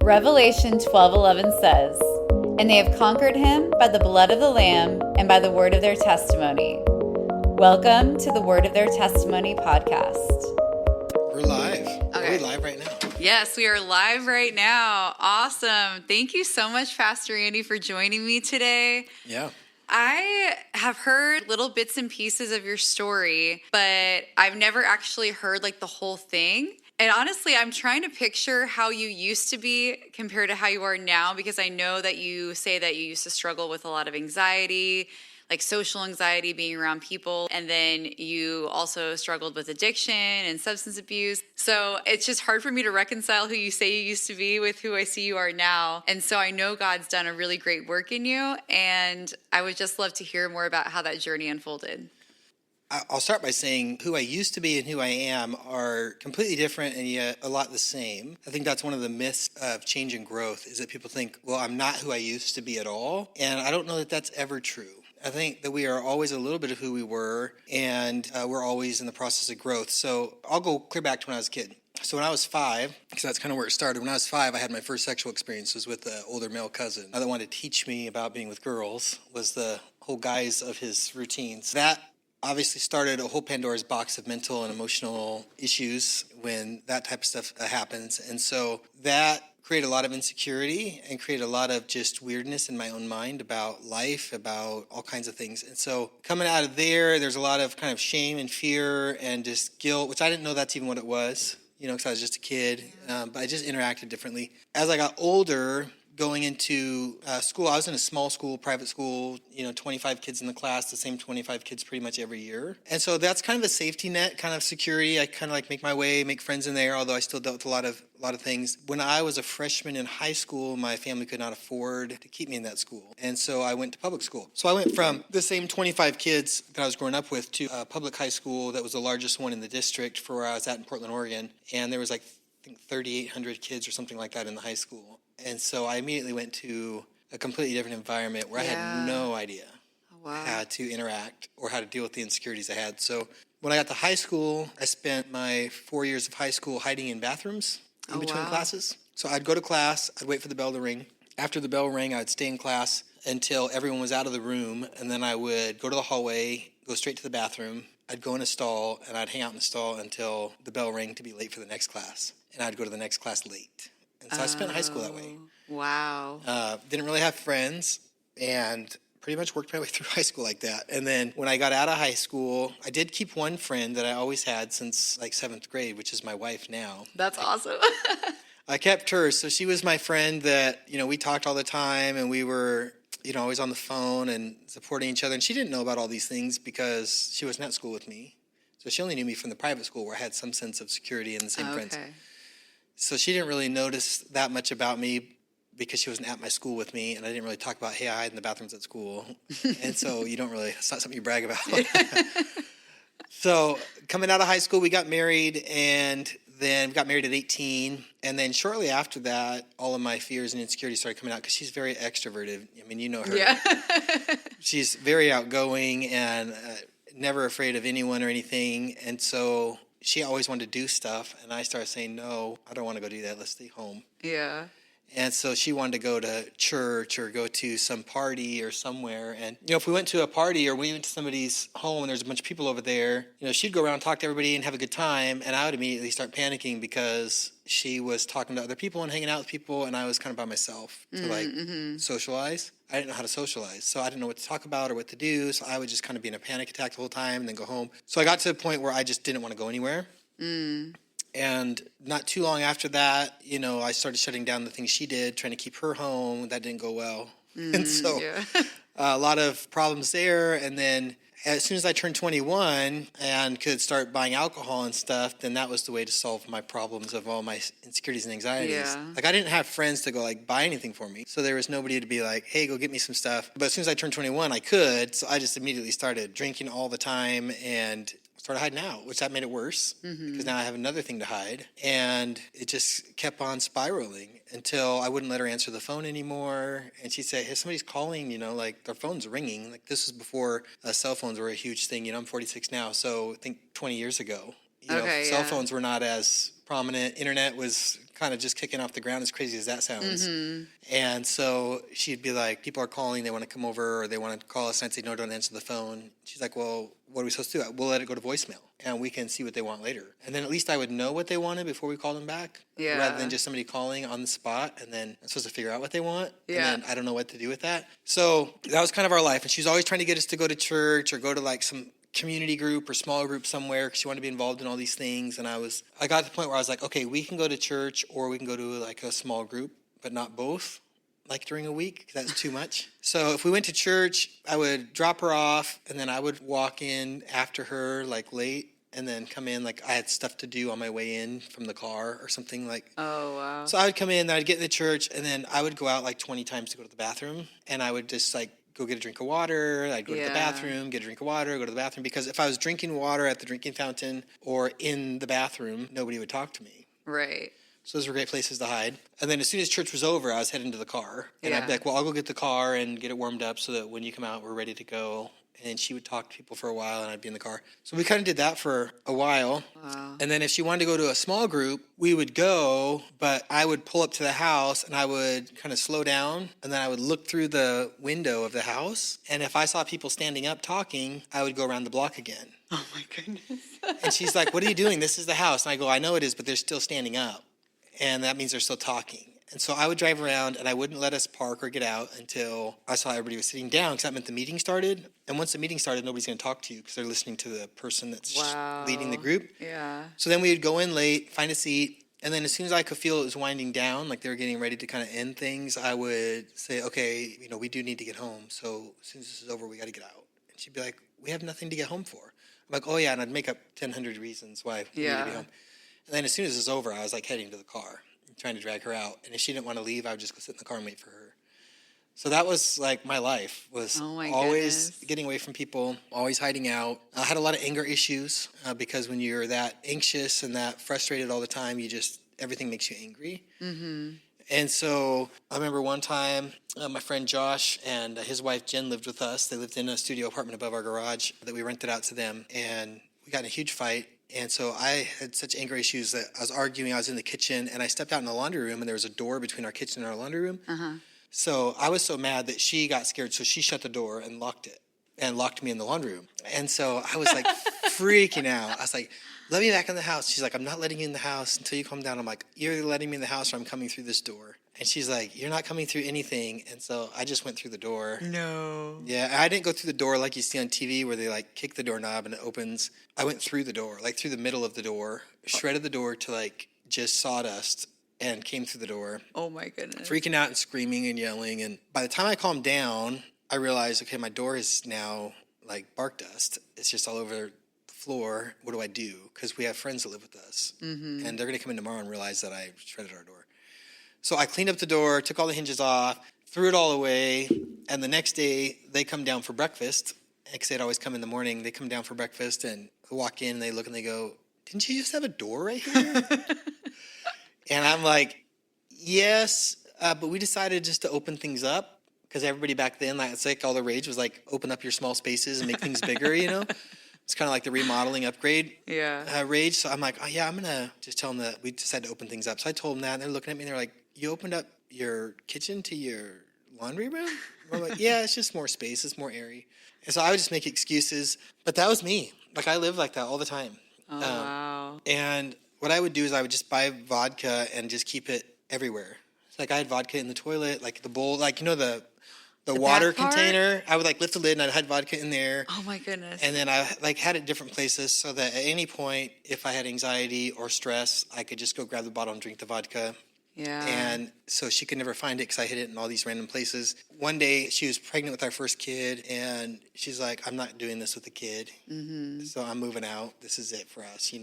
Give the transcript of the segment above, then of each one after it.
Revelation 12:11 says, "And they have conquered him by the blood of the Lamb and by the word of their testimony." Welcome to the Word of Their Testimony podcast. We're live. Okay. Are we live right now? Yes, we are live right now. Awesome. Thank you so much, Pastor Andy, for joining me today. Yeah. I have heard little bits and pieces of your story, but I've never actually heard like the whole thing. And honestly, I'm trying to picture how you used to be compared to how you are now, because I know that you say that you used to struggle with a lot of anxiety, like social anxiety, being around people. And then you also struggled with addiction and substance abuse. So it's just hard for me to reconcile who you say you used to be with who I see you are now. And so I know God's done a really great work in you. And I would just love to hear more about how that journey unfolded. I'll start by saying who I used to be and who I am are completely different and yet a lot the same. I think that's one of the myths of change and growth, is that people think, well, I'm not who I used to be at all. And I don't know that that's ever true. I think that we are always a little bit of who we were, and we're always in the process of growth. So I'll go clear back to when I was a kid. So when I was 5, because that's kind of where it started, when I was 5, I had my first sexual experience. It was with an older male cousin. That wanted to teach me about being with girls, was the whole guise of his routines. That obviously started a whole Pandora's box of mental and emotional issues when that type of stuff happens. And so that created a lot of insecurity and created a lot of just weirdness in my own mind about life, about all kinds of things. And so coming out of there's a lot of kind of shame and fear and just guilt, which I didn't know that's even what it was, because I was just a kid, but I just interacted differently. As I got older, going into school, I was in a small school, private school, 25 kids in the class, the same 25 kids pretty much every year. And so that's kind of a safety net, kind of security. I kind of like make my way, make friends in there, although I still dealt with a lot of things. When I was a freshman in high school, my family could not afford to keep me in that school. And so I went to public school. So I went from the same 25 kids that I was growing up with to a public high school that was the largest one in the district for where I was at in Portland, Oregon. And there was I think 3,800 kids or something like that in the high school. And so I immediately went to a completely different environment where I had no idea how to interact or how to deal with the insecurities I had. So when I got to high school, I spent my 4 years of high school hiding in bathrooms in between classes. So I'd go to class, I'd wait for the bell to ring. After the bell rang, I'd stay in class until everyone was out of the room, and then I would go to the hallway, go straight to the bathroom. I'd go in a stall, and I'd hang out in the stall until the bell rang to be late for the next class. And I'd go to the next class late. And so I spent high school that way. Wow. Didn't really have friends and pretty much worked my way through high school like that. And then when I got out of high school, I did keep one friend that I always had since like 7th grade, which is my wife now. That's awesome. I kept her. So she was my friend that, we talked all the time, and we were, always on the phone and supporting each other. And she didn't know about all these things because she wasn't at school with me. So she only knew me from the private school where I had some sense of security and the same friends. So she didn't really notice that much about me because she wasn't at my school with me, and I didn't really talk about, hey, I hide in the bathrooms at school. And so it's not something you brag about. So coming out of high school, we got married, and then we got married at 18. And then shortly after that, all of my fears and insecurities started coming out because she's very extroverted. I mean, you know her. Yeah. She's very outgoing and never afraid of anyone or anything. And so she always wanted to do stuff, and I started saying, no, I don't want to go do that. Let's stay home. Yeah. And so she wanted to go to church or go to some party or somewhere. And, if we went to a party or we went to somebody's home and there's a bunch of people over there, she'd go around and talk to everybody and have a good time. And I would immediately start panicking because she was talking to other people and hanging out with people, and I was kind of by myself to socialize. I didn't know how to socialize, so I didn't know what to talk about or what to do. So I would just kind of be in a panic attack the whole time and then go home. So I got to the point where I just didn't want to go anywhere. And not too long after that, I started shutting down the things she did, trying to keep her home. That didn't go well. And so a lot of problems there. And then as soon as I turned 21 and could start buying alcohol and stuff, then that was the way to solve my problems of all my insecurities and anxieties. Yeah. Like, I didn't have friends to go, buy anything for me. So there was nobody to be like, hey, go get me some stuff. But as soon as I turned 21, I could. So I just immediately started drinking all the time and started hiding out, which that made it worse because now I have another thing to hide. And it just kept on spiraling until I wouldn't let her answer the phone anymore. And she'd say, hey, somebody's calling, their phone's ringing. Like, this was before cell phones were a huge thing. I'm 46 now, so I think 20 years ago. Cell phones were not as prominent. Internet was kind of just kicking off the ground, as crazy as that sounds. And so she'd be like, people are calling, they want to come over, or they want to call us, and I'd say, no, don't answer the phone. She's like, well, what are we supposed to do? We'll let it go to voicemail, and we can see what they want later. And then at least I would know what they wanted before we called them back, rather than just somebody calling on the spot, and then I'm supposed to figure out what they want, and then I don't know what to do with that. So that was kind of our life, and she was always trying to get us to go to church or go to like some community group or small group somewhere because she wanted to be involved in all these things. And I got to the point where I was like, okay, we can go to church or we can go to like a small group, but not both, like during a week, 'cause that's too much. So if we went to church, I would drop her off and then I would walk in after her like late and then come in like I had stuff to do on my way in from the car or something like. Oh, wow. So I would come in, then I'd get in the church, and then I would go out like 20 times to go to the bathroom, and I would just like go get a drink of water. I'd go to the bathroom, get a drink of water, go to the bathroom. Because if I was drinking water at the drinking fountain or in the bathroom, nobody would talk to me. Right. So those were great places to hide. And then as soon as church was over, I was heading to the car. And I'd be like, well, I'll go get the car and get it warmed up so that when you come out, we're ready to go. And she would talk to people for a while, and I'd be in the car. So we kind of did that for a while. Wow. And then if she wanted to go to a small group, we would go, but I would pull up to the house, and I would kind of slow down, and then I would look through the window of the house. And if I saw people standing up talking, I would go around the block again. Oh, my goodness. And she's like, what are you doing? This is the house. And I go, I know it is, but they're still standing up. And that means they're still talking. And so I would drive around, and I wouldn't let us park or get out until I saw everybody was sitting down, because that meant the meeting started. And once the meeting started, nobody's going to talk to you because they're listening to the person that's leading the group. Yeah. So then we would go in late, find a seat, and then as soon as I could feel it was winding down, like they were getting ready to kind of end things, I would say, okay, we do need to get home. So as soon as this is over, we got to get out. And she'd be like, we have nothing to get home for. I'm like, oh, yeah, and I'd make up 1,000 reasons why we need to be home. And then as soon as it was over, I was like heading to the car, trying to drag her out. And if she didn't want to leave, I would just go sit in the car and wait for her. So that was like my life, was always getting away from people, always hiding out. I had a lot of anger issues because when you're that anxious and that frustrated all the time, everything makes you angry. Mm-hmm. And so I remember one time my friend Josh and his wife Jen lived with us. They lived in a studio apartment above our garage that we rented out to them. And we got in a huge fight. And so I had such anger issues that I was arguing. I was in the kitchen, and I stepped out in the laundry room, and there was a door between our kitchen and our laundry room. Uh-huh. So I was so mad that she got scared, so she shut the door and locked it, and locked me in the laundry room. And so I was like freaking out. I was like, let me back in the house. She's like, I'm not letting you in the house until you calm down. I'm like, you're letting me in the house or I'm coming through this door. And she's like, you're not coming through anything. And so I just went through the door. No. Yeah, I didn't go through the door like you see on TV where they like kick the doorknob and it opens. I went through the door, like through the middle of the door, shredded the door to like just sawdust, and came through the door. Oh my goodness. Freaking out and screaming and yelling. And by the time I calmed down, I realized, okay, my door is now like bark dust. It's just all over the floor. What do I do? Because we have friends that live with us. Mm-hmm. And they're going to come in tomorrow and realize that I shredded our door. So I cleaned up the door, took all the hinges off, threw it all away. And the next day, they come down for breakfast. Because they'd always come in the morning. They come down for breakfast and walk in and they look and they go, didn't you just have a door right here? And I'm like, yes, but we decided just to open things up because everybody back then, it's like all the rage was like open up your small spaces and make things bigger, It's kind of like the remodeling upgrade rage. So I'm like, oh, yeah, I'm going to just tell them that we decided to open things up. So I told them that, and they're looking at me and they're like, you opened up your kitchen to your laundry room? I'm like, yeah, it's just more space. It's more airy. And so I would just make excuses. But that was me. Like, I lived like that all the time. Oh, wow. And what I would do is I would just buy vodka and just keep it everywhere. So, like, I had vodka in the toilet, like the bowl, like, the water container. I would, like, lift the lid and I'd had vodka in there. Oh, my goodness. And then I, like, had it different places so that at any point, if I had anxiety or stress, I could just go grab the bottle and drink the vodka. Yeah. And so she could never find it because I hid it in all these random places. One day, she was pregnant with our first kid, and she's like, I'm not doing this with the kid. Mm-hmm. So I'm moving out. This is it for us,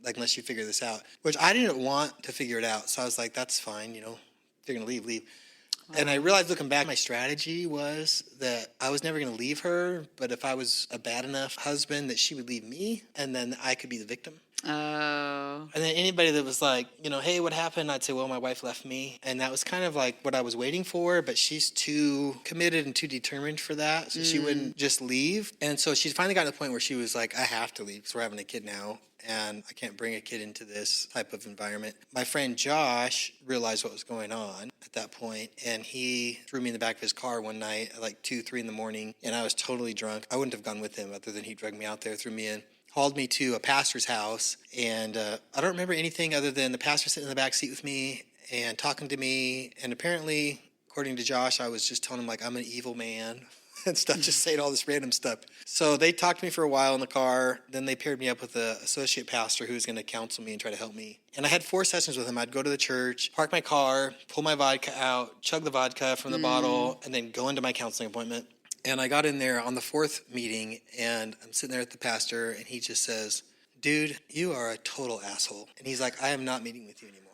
like, unless you figure this out. Which I didn't want to figure it out. So I was like, that's fine, if you're going to leave. Wow. And I realized looking back, my strategy was that I was never going to leave her, but if I was a bad enough husband, that she would leave me, and then I could be the victim. Oh. And then anybody that was like, hey, what happened? I'd say, well, my wife left me. And that was kind of like what I was waiting for, but she's too committed and too determined for that. So she wouldn't just leave. And so she's finally gotten to the point where she was like, I have to leave because we're having a kid now. and I can't bring a kid into this type of environment. My friend Josh realized what was going on at that point, and he threw me in the back of his car one night at like 2, 3 in the morning, and I was totally drunk. I wouldn't have gone with him other than he dragged me out there, threw me in, hauled me to a pastor's house, and I don't remember anything other than the pastor sitting in the back seat with me and talking to me, and apparently, according to Josh, I was just telling him like I'm an evil man and stuff, just saying all this random stuff. So they talked to me for a while in the car. Then they paired me up with the associate pastor who was going to counsel me and try to help me. And I had 4 sessions with him. I'd go to the church, park my car, pull my vodka out, chug the vodka from the bottle, and then go into my counseling appointment. And I got in there on the 4th meeting, and I'm sitting there with the pastor, and he just says, "Dude, you are a total asshole." And he's like, "I am not meeting with you anymore."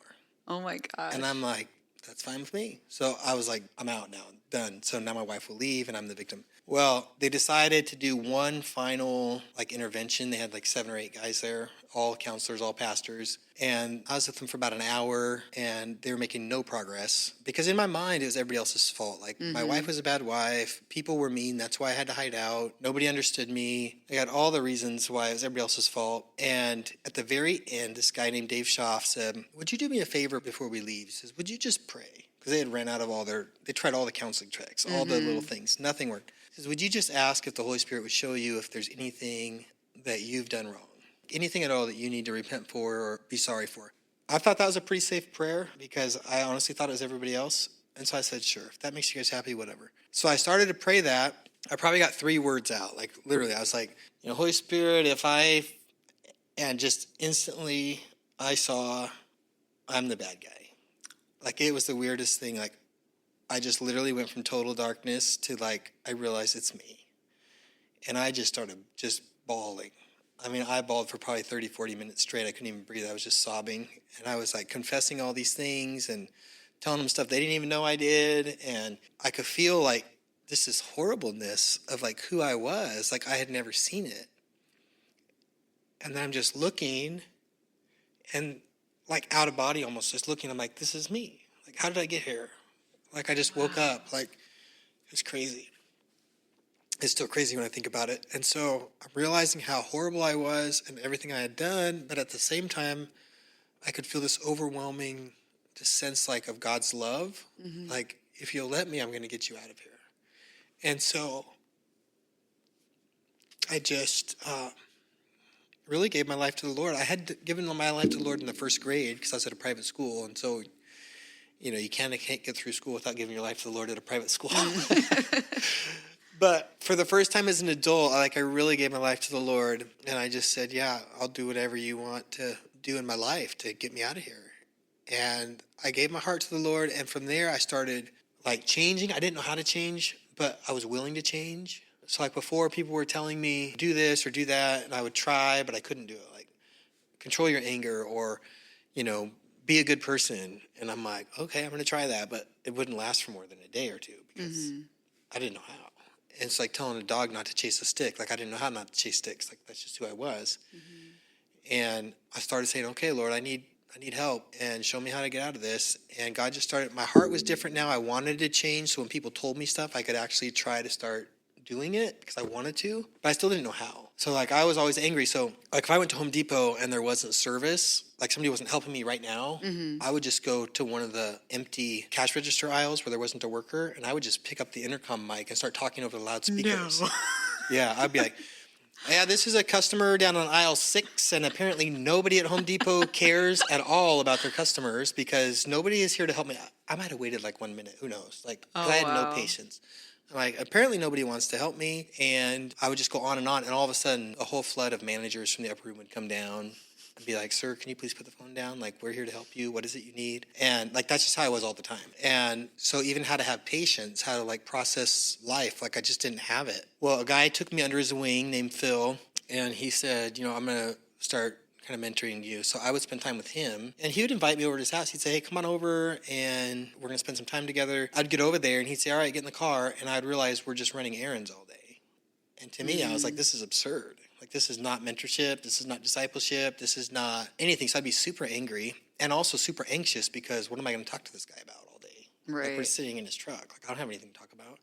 Oh my gosh. And I'm like, that's fine with me. So I was like, I'm out now, done. So now my wife will leave and I'm the victim. Well, they decided to do one final intervention. They had 7 or 8 guys there, all counselors, all pastors. And I was with them for about an hour and they were making no progress because in my mind, it was everybody else's fault. My wife was a bad wife. People were mean. That's why I had to hide out. Nobody understood me. I got all the reasons why it was everybody else's fault. And at the very end, this guy named Dave Schaff said, "Would you do me a favor before we leave?" He says, "Would you just pray?" Because they had ran out of they tried all the counseling tricks, all the little things. Nothing worked. He says, "Would you just ask if the Holy Spirit would show you if there's anything that you've done wrong? Anything at all that you need to repent for or be sorry for?" I thought that was a pretty safe prayer because I honestly thought it was everybody else. And so I said, sure, if that makes you guys happy, whatever. So I started to pray that. I probably got 3 words out. Literally, I was like, Holy Spirit, and just instantly I saw I'm the bad guy. It was the weirdest thing. I just literally went from total darkness to I realized it's me. And I just started just bawling. I bawled for probably 30, 40 minutes straight. I couldn't even breathe. I was just sobbing. And I was confessing all these things and telling them stuff they didn't even know I did. And I could feel this is horribleness of who I was. I had never seen it. And then I'm just looking and out of body almost just looking. I'm like, this is me. How did I get here? I just woke up. It's crazy. It's still crazy when I think about it. And so I'm realizing how horrible I was and everything I had done. But at the same time, I could feel this overwhelming sense of God's love. If you'll let me, I'm going to get you out of here. And so I just really gave my life to the Lord. I had given my life to the Lord in the 1st grade because I was at a private school. And so, you can't get through school without giving your life to the Lord at a private school. But for the first time as an adult, I really gave my life to the Lord. And I just said, yeah, I'll do whatever you want to do in my life to get me out of here. And I gave my heart to the Lord. And from there, I started changing. I didn't know how to change, but I was willing to change. So before, people were telling me, do this or do that. And I would try, but I couldn't do it. Control your anger or, be a good person. And I'm like, okay, I'm going to try that. But it wouldn't last for more than a day or two because I didn't know how. And it's telling a dog not to chase a stick. I didn't know how not to chase sticks. That's just who I was. And I started saying, okay, Lord, I need help and show me how to get out of this. And God just started, my heart was different now. I wanted to change. So when people told me stuff, I could actually try to start doing it because I wanted to, but I still didn't know how. So I was always angry. So if I went to Home Depot and there wasn't service, somebody wasn't helping me right now, I would just go to one of the empty cash register aisles where there wasn't a worker. And I would just pick up the intercom mic and start talking over the loudspeakers. No. Yeah. I'd be like, yeah, this is a customer down on aisle 6. And apparently nobody at Home Depot cares at all about their customers because nobody is here to help me. I might have waited 1 minute. Who knows? Because I had no patience. Apparently nobody wants to help me. And I would just go on. And all of a sudden, a whole flood of managers from the upper room would come down and be like, sir, can you please put the phone down? We're here to help you. What is it you need? And that's just how I was all the time. And so even how to have patience, how to process life, I just didn't have it. Well, a guy took me under his wing named Phil. And he said, I'm going to start kind of mentoring you. So I would spend time with him and he would invite me over to his house. He'd say, hey, come on over and we're going to spend some time together. I'd get over there and he'd say, all right, get in the car. And I'd realize we're just running errands all day. And to me, I was like, this is absurd. This is not mentorship. This is not discipleship. This is not anything. So I'd be super angry and also super anxious because what am I going to talk to this guy about all day? Right. We're sitting in his truck. I don't have anything to talk about.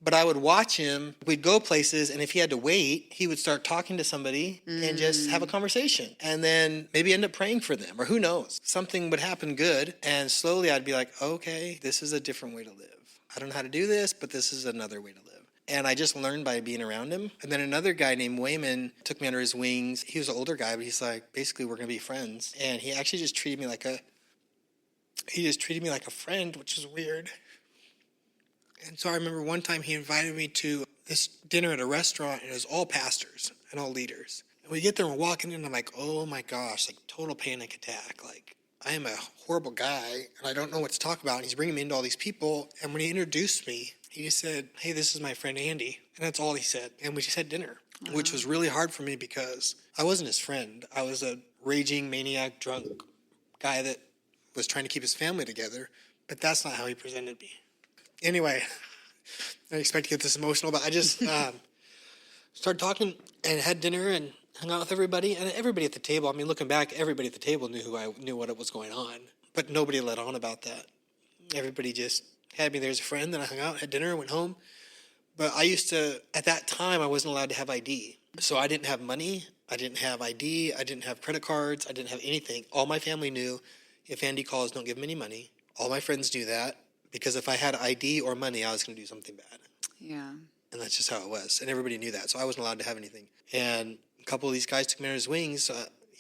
But I would watch him. We'd go places, and if he had to wait, he would start talking to somebody and just have a conversation. And then maybe end up praying for them, or who knows? Something would happen good. And slowly I'd be like, okay, this is a different way to live. I don't know how to do this, but this is another way to live. And I just learned by being around him. And then another guy named Wayman took me under his wings. He was an older guy, but he's like, basically, we're going to be friends. And he actually just treated me like a friend, which is weird. And so I remember one time he invited me to this dinner at a restaurant, and it was all pastors and all leaders. And we get there and we're walking in, and I'm like, oh my gosh, like total panic attack. Like, I am a horrible guy, and I don't know what to talk about. And he's bringing me into all these people. And when he introduced me, he just said, hey, this is my friend Andy. And that's all he said. And we just had dinner, which was really hard for me because I wasn't his friend. I was a raging, maniac, drunk guy that was trying to keep his family together. But that's not how he presented me. Anyway, I didn't expect to get this emotional, but I just started talking and had dinner and hung out with everybody. And everybody at the table, I mean, looking back, everybody at the table knew what was going on. But nobody let on about that. Everybody just had me there as a friend. Then I hung out, had dinner, went home. But at that time, I wasn't allowed to have ID. So I didn't have money. I didn't have ID. I didn't have credit cards. I didn't have anything. All my family knew, if Andy calls, don't give him any money. All my friends knew that. Because if I had ID or money, I was going to do something bad. Yeah. And that's just how it was. And everybody knew that. So I wasn't allowed to have anything. And a couple of these guys took me under his wings.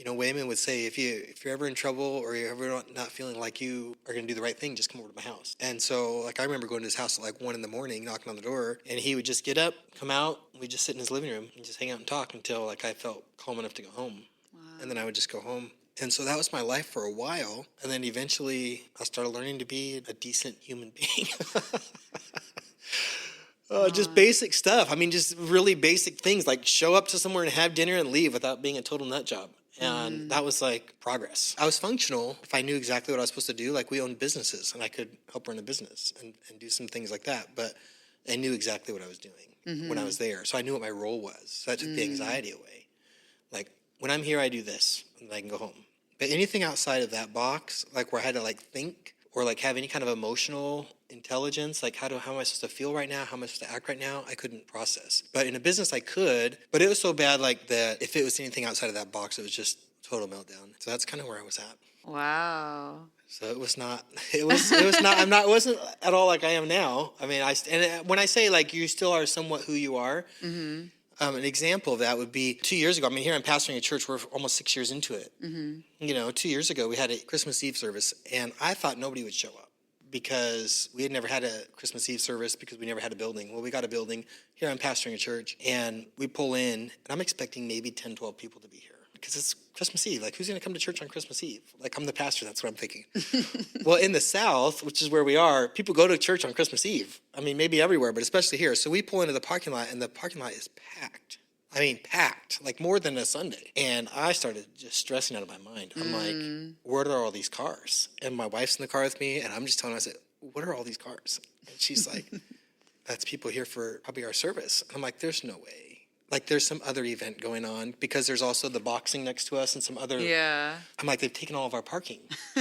Wayman would say, if you're ever in trouble or you're ever not feeling like you are going to do the right thing, just come over to my house. And so, like, I remember going to his house at like 1 a.m, knocking on the door. And he would just get up, come out. We'd just sit in his living room and just hang out and talk until like I felt calm enough to go home. Wow. And then I would just go home. And so that was my life for a while. And then eventually I started learning to be a decent human being. Just basic stuff. I mean, just really basic things like show up to somewhere and have dinner and leave without being a total nut job. And that was like progress. I was functional if I knew exactly what I was supposed to do. Like we owned businesses and I could help run a business and do some things like that. But I knew exactly what I was doing when I was there. So I knew what my role was. So that took the anxiety away. Like when I'm here, I do this and I can go home. But anything outside of that box, like where I had to like think or like have any kind of emotional intelligence, like how am I supposed to feel right now? How am I supposed to act right now? I couldn't process. But in a business I could, but it was so bad like that if it was anything outside of that box, it was just total meltdown. So that's kind of where I was at. Wow. So it was not it wasn't at all like I am now. I mean, when I say like you still are somewhat who you are, an example of that would be 2 years ago. I mean, here I'm pastoring a church. We're almost 6 years into it. 2 years ago, we had a Christmas Eve service, and I thought nobody would show up because we had never had a Christmas Eve service because we never had a building. Well, we got a building. Here I'm pastoring a church, and we pull in, and I'm expecting maybe 10, 12 people to be here because it's Christmas Eve. Like, who's going to come to church on Christmas Eve? Like, I'm the pastor. That's what I'm thinking. Well, in the South, which is where we are, people go to church on Christmas Eve. I mean, maybe everywhere, but especially here. So we pull into the parking lot, and the parking lot is packed. I mean, packed, like more than a Sunday. And I started just stressing out of my mind. I'm like, where are all these cars? And my wife's in the car with me, and I'm just telling her, I said, what are all these cars? And she's like, that's people here for probably our service. I'm like, there's no way. Like, there's some other event going on because there's also the boxing next to us and some other. Yeah. I'm like, they've taken all of our parking.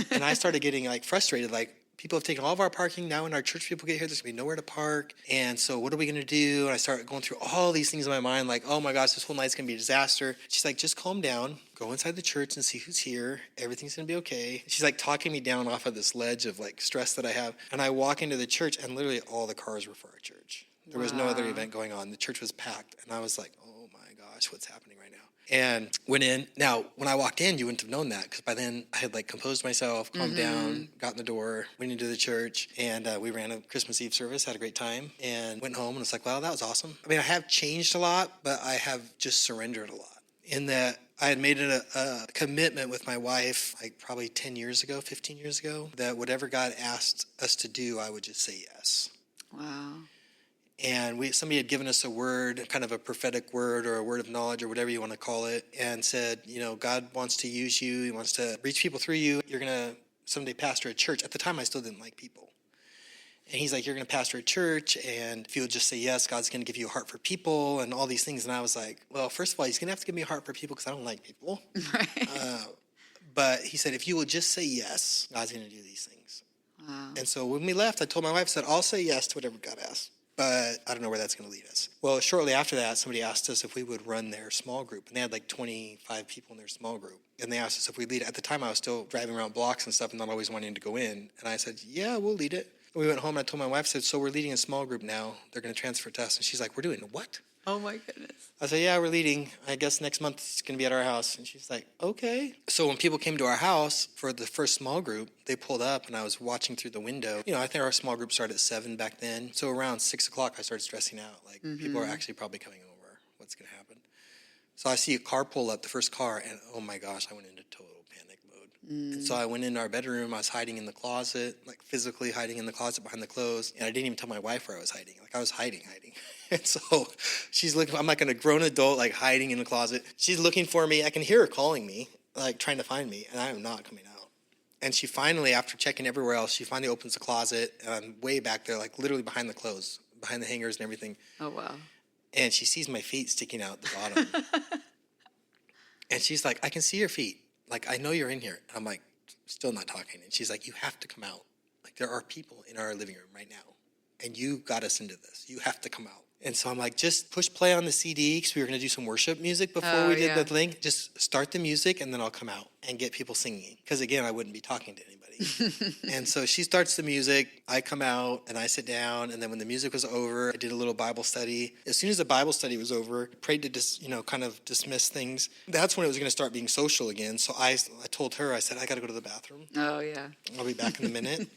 And I started getting, like, frustrated. Like, people have taken all of our parking. Now when our church people get here, there's going to be nowhere to park. And so what are we going to do? And I started going through all these things in my mind. Like, oh, my gosh, this whole night's going to be a disaster. She's like, just calm down. Go inside the church and see who's here. Everything's going to be okay. She's, like, talking me down off of this ledge of, like, stress that I have. And I walk into the church, and literally all the cars were for our church. There was no other event going on. The church was packed. And I was like, oh, my gosh, what's happening right now? And went in. Now, when I walked in, you wouldn't have known that because by then I had like composed myself, calmed down, got in the door, went into the church, and we ran a Christmas Eve service, had a great time, and went home. And it's like, wow, that was awesome. I mean, I have changed a lot, but I have just surrendered a lot in that I had made it a commitment with my wife like probably 10 years ago, 15 years ago, that whatever God asked us to do, I would just say yes. Wow. And somebody had given us a word, kind of a prophetic word or a word of knowledge or whatever you want to call it, and said, you know, God wants to use you. He wants to reach people through you. You're going to someday pastor a church. At the time, I still didn't like people. And he's like, you're going to pastor a church, and if you'll just say yes, God's going to give you a heart for people and all these things. And I was like, well, first of all, he's going to have to give me a heart for people because I don't like people. Right. But he said, if you will just say yes, God's going to do these things. Wow. And so when we left, I told my wife, I said, I'll say yes to whatever God asks. but I don't know where that's going to lead us. Well, shortly after that, somebody asked us if we would run their small group, and they had like 25 people in their small group. And they asked us if we'd lead it. At the time, I was still driving around blocks and stuff and not always wanting to go in. And I said, yeah, we'll lead it. And we went home and I told my wife, I said, so we're leading a small group now. They're going to transfer to us. And she's like, we're doing what? Oh my goodness. I said, yeah, we're leading. I guess next month it's going to be at our house. And she's like, okay. So when people came to our house for the first small group, they pulled up and I was watching through the window. You know, I think our small group started at 7 back then. So around 6 o'clock, I started stressing out. Like, people are actually probably coming over. What's going to happen? So I see a car pull up, the first car, and oh my gosh, I went into total panic mode. And so I went into our bedroom. I was hiding in the closet, like physically hiding in the closet behind the clothes. And I didn't even tell my wife where I was hiding. Like, I was hiding. And so she's looking, I'm like a grown adult, like hiding in the closet. She's looking for me. I can hear her calling me, like trying to find me, and I am not coming out. And she finally, after checking everywhere else, she finally opens the closet, and I'm way back there, like literally behind the clothes, behind the hangers and everything. Oh, wow. And she sees my feet sticking out the bottom. And she's like, I can see your feet. Like, I know you're in here. I'm like, still not talking. And she's like, you have to come out. Like, there are people in our living room right now, and you got us into this. You have to come out. And so I'm like, just push play on the CD because we were going to do some worship music before we did the thing. Just start the music and then I'll come out and get people singing. Because again, I wouldn't be talking to anybody. And so she starts the music. I come out and I sit down. And then when the music was over, I did a little Bible study. As soon as the Bible study was over, prayed to kind of dismiss things. That's when it was going to start being social again. So I told her, I said, I got to go to the bathroom. Oh, yeah. I'll be back in a minute.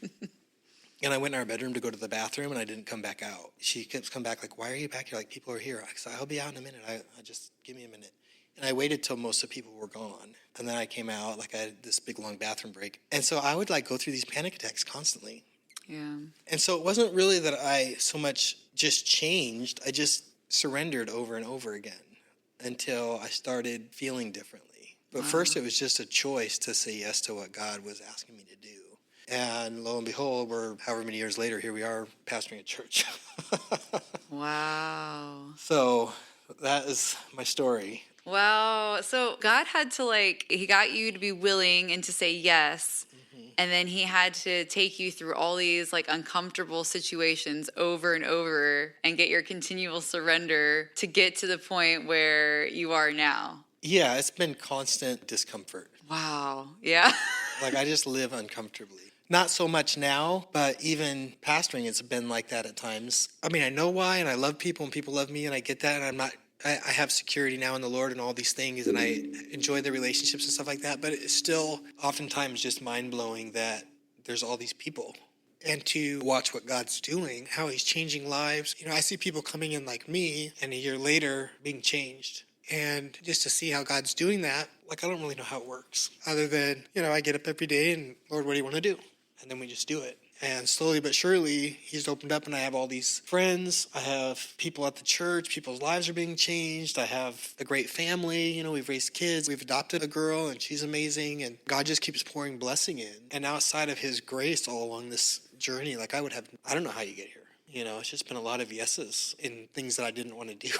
And I went in our bedroom to go to the bathroom, and I didn't come back out. She kept coming back like, why are you back here? Like, people are here. I said, I'll be out in a minute. I just give me a minute. And I waited till most of the people were gone. And then I came out, like I had this big, long bathroom break. And so I would like go through these panic attacks constantly. Yeah. And so it wasn't really that I so much just changed. I just surrendered over and over again until I started feeling differently. But first, it was just a choice to say yes to what God was asking me to do. And lo and behold, we're however many years later, here we are pastoring a church. Wow. So that is my story. Wow. So God had to he got you to be willing and to say yes. And then he had to take you through all these uncomfortable situations over and over and get your continual surrender to get to the point where you are now. Yeah, it's been constant discomfort. Wow. Yeah. I just live uncomfortably. Not so much now, but even pastoring, it's been like that at times. I mean, I know why, and I love people, and people love me, and I get that, and I have security now in the Lord and all these things, and I enjoy the relationships and stuff like that, but it's still oftentimes just mind-blowing that there's all these people. And to watch what God's doing, how he's changing lives. I see people coming in like me, and a year later being changed. And just to see how God's doing that, I don't really know how it works. Other than, I get up every day and, Lord, what do you want to do? And then we just do it. And slowly but surely, he's opened up and I have all these friends. I have people at the church. People's lives are being changed. I have a great family. We've raised kids. We've adopted a girl and she's amazing. And God just keeps pouring blessing in. And outside of his grace all along this journey, I don't know how you get here. It's just been a lot of yeses in things that I didn't want to do.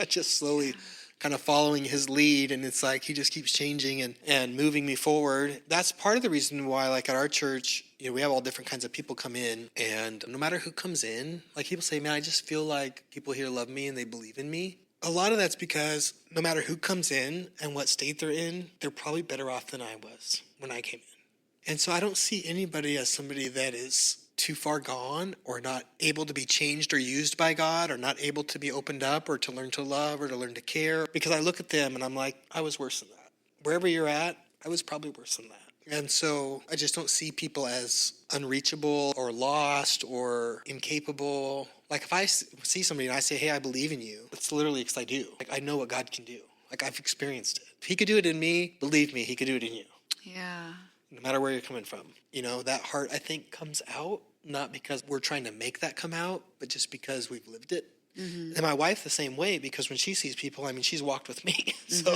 Just slowly kind of following his lead, and it's he just keeps changing and moving me forward. That's part of the reason why, at our church, we have all different kinds of people come in, and no matter who comes in, people say, man, I just feel like people here love me and they believe in me. A lot of that's because no matter who comes in and what state they're in, they're probably better off than I was when I came in. And so I don't see anybody as somebody that is too far gone or not able to be changed or used by God or not able to be opened up or to learn to love or to learn to care, because I look at them and I'm like, I was worse than that. Wherever you're at, I was probably worse than that. And so I just don't see people as unreachable or lost or incapable. If I see somebody and I say, hey, I believe in you, it's literally because I do. I know what God can do. I've experienced it. If he could do it in me, believe me, he could do it in you. Yeah. No matter where you're coming from. That heart, I think, comes out, not because we're trying to make that come out, but just because we've lived it. Mm-hmm. And my wife the same way, because when she sees people, she's walked with me. So,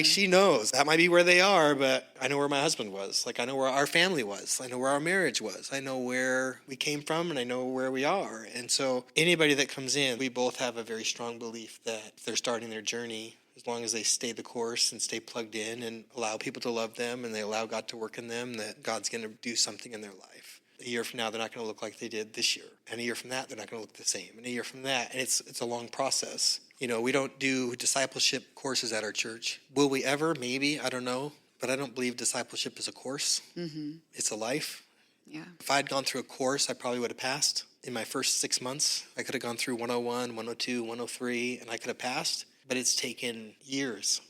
she knows. That might be where they are, but I know where my husband was. I know where our family was. I know where our marriage was. I know where we came from, and I know where we are. And so anybody that comes in, we both have a very strong belief that they're starting their journey, as long as they stay the course and stay plugged in and allow people to love them and they allow God to work in them, that God's going to do something in their life. A year from now, they're not going to look like they did this year. And a year from that, they're not going to look the same. And a year from that, and it's a long process. We don't do discipleship courses at our church. Will we ever? Maybe. I don't know. But I don't believe discipleship is a course. Mm-hmm. It's a life. Yeah. If I had gone through a course, I probably would have passed. In my first 6 months, I could have gone through 101, 102, 103, and I could have passed. But it's taken years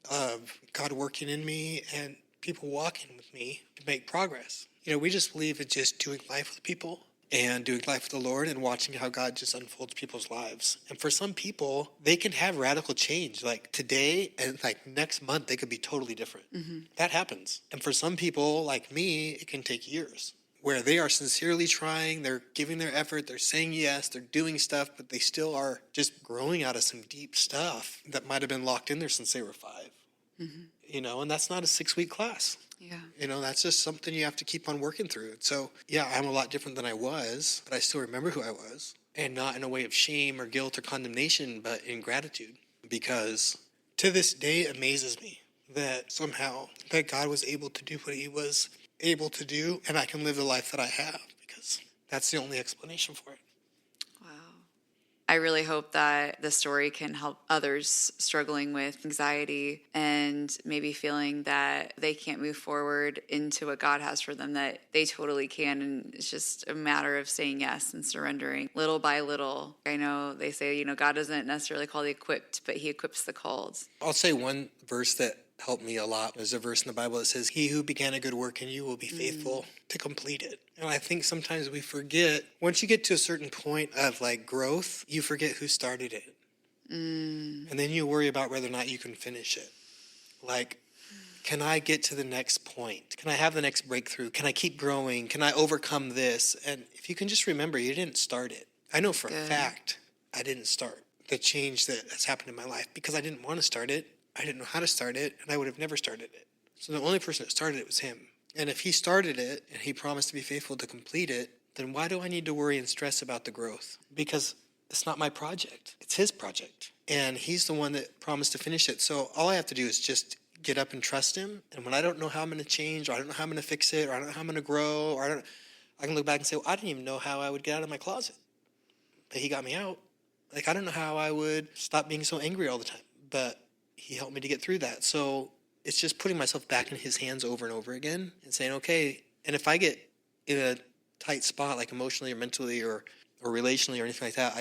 of God working in me and people walking with me to make progress. We just believe in just doing life with people and doing life with the Lord and watching how God just unfolds people's lives. And for some people, they can have radical change. Like today and like next month, they could be totally different. Mm-hmm. That happens. And for some people like me, it can take years where they are sincerely trying, they're giving their effort, they're saying yes, they're doing stuff, but they still are just growing out of some deep stuff that might have been locked in there since they were 5. Mm-hmm. And that's not a 6-week class. Yeah. That's just something you have to keep on working through. So, yeah, I'm a lot different than I was, but I still remember who I was. And not in a way of shame or guilt or condemnation, but in gratitude. Because to this day, it amazes me that somehow that God was able to do what he was able to do, and I can live the life that I have, because that's the only explanation for it. Wow. I really hope that the story can help others struggling with anxiety and maybe feeling that they can't move forward into what God has for them, that they totally can. And it's just a matter of saying yes and surrendering little by little. I know they say, God doesn't necessarily call the equipped, but he equips the called. I'll say one verse that helped me a lot. There's a verse in the Bible that says, he who began a good work in you will be faithful to complete it. And I think sometimes we forget, once you get to a certain point of like growth, you forget who started it. And then you worry about whether or not you can finish it. Like, can I get to the next point? Can I have the next breakthrough? Can I keep growing? Can I overcome this? And if you can just remember, you didn't start it. I know for a fact I didn't start the change that has happened in my life because I didn't want to start it. I didn't know how to start it, and I would have never started it. So the only person that started it was him. And if he started it, and he promised to be faithful to complete it, then why do I need to worry and stress about the growth? Because it's not my project. It's his project. And he's the one that promised to finish it. So all I have to do is just get up and trust him. And when I don't know how I'm going to change, or I don't know how I'm going to fix it, or I don't know how I'm going to grow, or I can look back and say, well, I didn't even know how I would get out of my closet. But he got me out. Like, I don't know how I would stop being so angry all the time. But he helped me to get through that. So it's just putting myself back in his hands over and over again and saying, okay, and if I get in a tight spot, like emotionally or mentally or relationally or anything like that,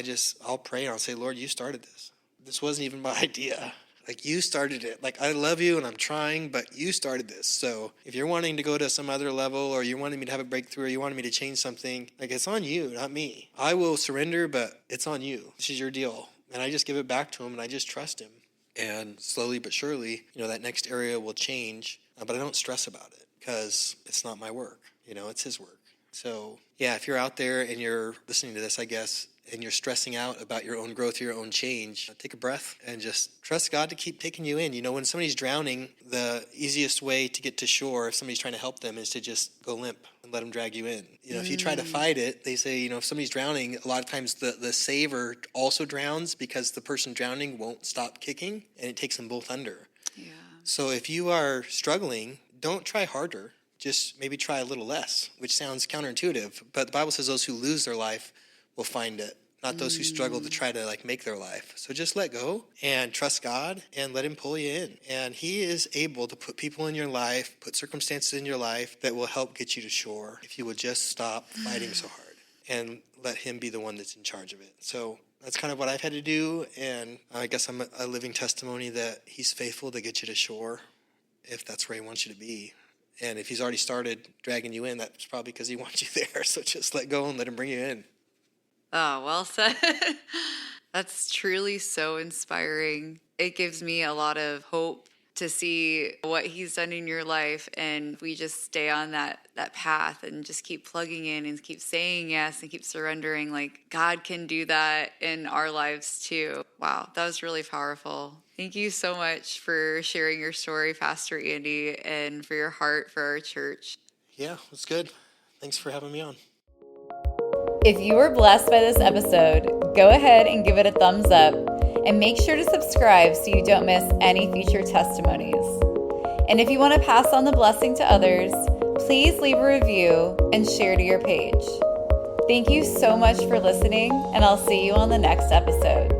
I'll pray and I'll say, Lord, you started this. This wasn't even my idea. Like, you started it. Like, I love you and I'm trying, but you started this. So if you're wanting to go to some other level, or you're wanting me to have a breakthrough, or you wanted me to change something, like, it's on you, not me. I will surrender, but it's on you. This is your deal. And I just give it back to him and I just trust him. And slowly but surely, that next area will change. But I don't stress about it because it's not my work. It's his work. So, yeah, if you're out there and you're listening to this, I guess, and you're stressing out about your own growth, your own change, take a breath and just trust God to keep taking you in. When somebody's drowning, the easiest way to get to shore, if somebody's trying to help them, is to just go limp and let them drag you in. If you try to fight it, they say, if somebody's drowning, a lot of times the saver also drowns because the person drowning won't stop kicking, and it takes them both under. Yeah. So if you are struggling, don't try harder. Just maybe try a little less, which sounds counterintuitive. But the Bible says those who lose their life will find it, not those who struggle to try to make their life. So just let go and trust God and let him pull you in. And he is able to put people in your life, put circumstances in your life that will help get you to shore if you will just stop fighting so hard and let him be the one that's in charge of it. So that's kind of what I've had to do. And I guess I'm a living testimony that he's faithful to get you to shore if that's where he wants you to be. And if he's already started dragging you in, that's probably because he wants you there. So just let go and let him bring you in. Oh, well said. That's truly so inspiring. It gives me a lot of hope to see what he's done in your life. And we just stay on that path and just keep plugging in and keep saying yes and keep surrendering. Like, God can do that in our lives too. Wow, that was really powerful. Thank you so much for sharing your story, Pastor Andy, and for your heart for our church. Yeah, it was good. Thanks for having me on. If you were blessed by this episode, go ahead and give it a thumbs up and make sure to subscribe so you don't miss any future testimonies. And if you want to pass on the blessing to others, please leave a review and share to your page. Thank you so much for listening, and I'll see you on the next episode.